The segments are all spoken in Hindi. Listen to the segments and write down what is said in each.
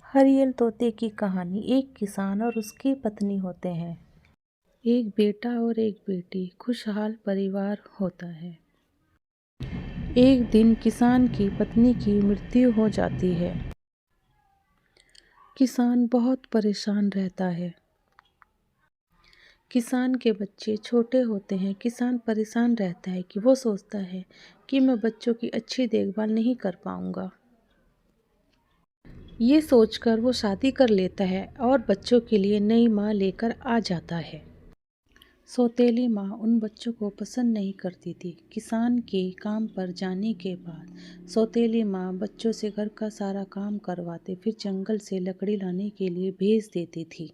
हरियल तोते की कहानी। एक किसान और उसकी पत्नी होते हैं। एक बेटा और एक बेटी, खुशहाल परिवार होता है। एक दिन किसान की पत्नी की मृत्यु हो जाती है। किसान बहुत परेशान रहता है। किसान के बच्चे छोटे होते हैं। किसान परेशान रहता है कि वो सोचता है कि मैं बच्चों की अच्छी देखभाल नहीं कर पाऊंगा। ये सोचकर वो शादी कर लेता है और बच्चों के लिए नई माँ लेकर आ जाता है। सौतेली माँ उन बच्चों को पसंद नहीं करती थी। किसान के काम पर जाने के बाद सौतेली माँ बच्चों से घर का सारा काम करवाते, फिर जंगल से लकड़ी लाने के लिए भेज देती थी।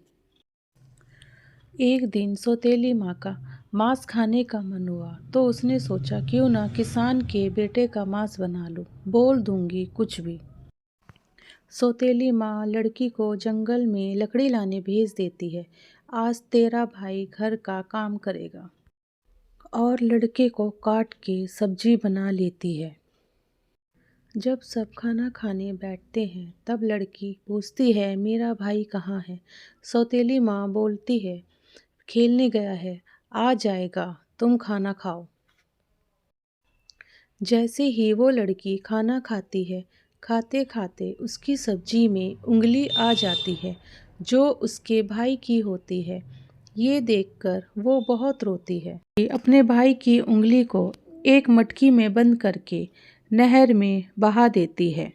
एक दिन सौतेली माँ का मांस खाने का मन हुआ तो उसने सोचा क्यों ना किसान के बेटे का मांस बना लूं, बोल दूंगी कुछ भी। सौतेली माँ लड़की को जंगल में लकड़ी लाने भेज देती है। आज तेरा भाई घर का काम करेगा, और लड़के को काट के सब्जी बना लेती है। जब सब खाना खाने बैठते हैं तब लड़की पूछती है, मेरा भाई कहाँ है? सौतेली माँ बोलती है, खेलने गया है, आ जाएगा, तुम खाना खाओ। जैसे ही वो लड़की खाना खाती है, खाते खाते उसकी सब्जी में उंगली आ जाती है जो उसके भाई की होती है। ये देखकर वो बहुत रोती है। अपने भाई की उंगली को एक मटकी में बंद करके नहर में बहा देती है।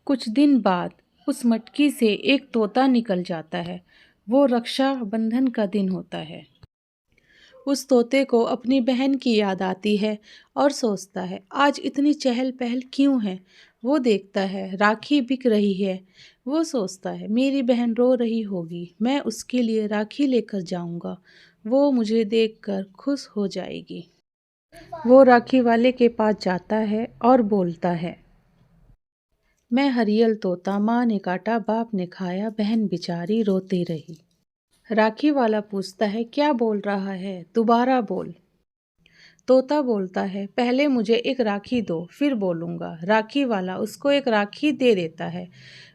कुछ दिन बाद उस मटकी से एक तोता निकल जाता है। वो रक्षा बंधन का दिन होता है। उस तोते को अपनी बहन की याद आती है और सोचता है आज इतनी चहल पहल क्यों है। वो देखता है राखी बिक रही है। वो सोचता है मेरी बहन रो रही होगी, मैं उसके लिए राखी लेकर जाऊंगा, वो मुझे देखकर खुश हो जाएगी। वो राखी वाले के पास जाता है और बोलता है, मैं हरियल तोता, माँ ने काटा बाप ने खाया, बहन बेचारी रोती रही। राखी वाला पूछता है क्या बोल रहा है, दोबारा बोल। तोता बोलता है पहले मुझे एक राखी दो फिर बोलूँगा। राखी वाला उसको एक राखी दे देता है।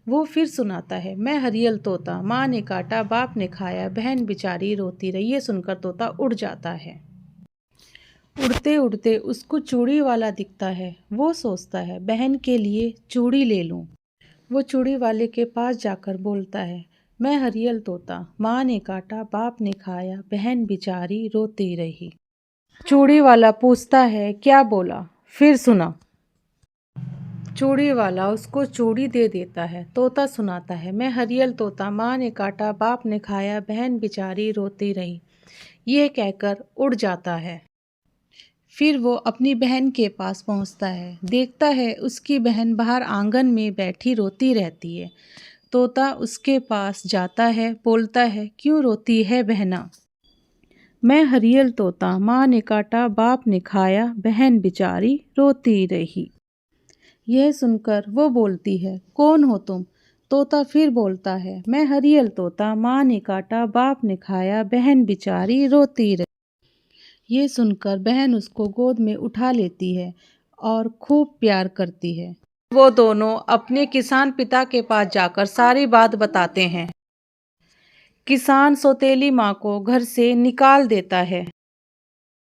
वो फिर सुनाता है, मैं हरियल तोता, माँ ने काटा बाप ने खाया, बहन बेचारी रोती रही। ये सुनकर तोता उड़ जाता है। उड़ते उड़ते उसको चूड़ी वाला दिखता है। वो सोचता है बहन के लिए चूड़ी ले लूँ। वो चूड़ी वाले के पास जाकर बोलता है, मैं हरियल तोता, माँ ने काटा बाप ने खाया, बहन बेचारी रोती रही। चूड़ी वाला पूछता है क्या बोला, फिर सुना। चूड़ी वाला उसको चूड़ी दे देता है। तोता सुनाता है, मैं हरियल तोता, माँ ने काटा बाप ने खाया, बहन बेचारी रोती रही। ये कहकर उड़ जाता है। फिर वो अपनी बहन के पास पहुंचता है। देखता है उसकी बहन बाहर आंगन में बैठी रोती रहती है। तोता उसके पास जाता है, बोलता है क्यों रोती है बहना? मैं हरियल तोता, माँ ने काटा बाप ने खाया, बहन बेचारी रोती रही। यह सुनकर वो बोलती है, कौन हो तुम? तोता फिर बोलता है, मैं हरियल तोता, माँ ने काटा बाप ने खाया, बहन बेचारी रोती रही। ये सुनकर बहन उसको गोद में उठा लेती है और खूब प्यार करती है। वो दोनों अपने किसान पिता के पास जाकर सारी बात बताते हैं। किसान सौतेली माँ को घर से निकाल देता है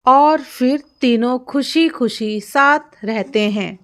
और फिर तीनों खुशी खुशी साथ रहते हैं।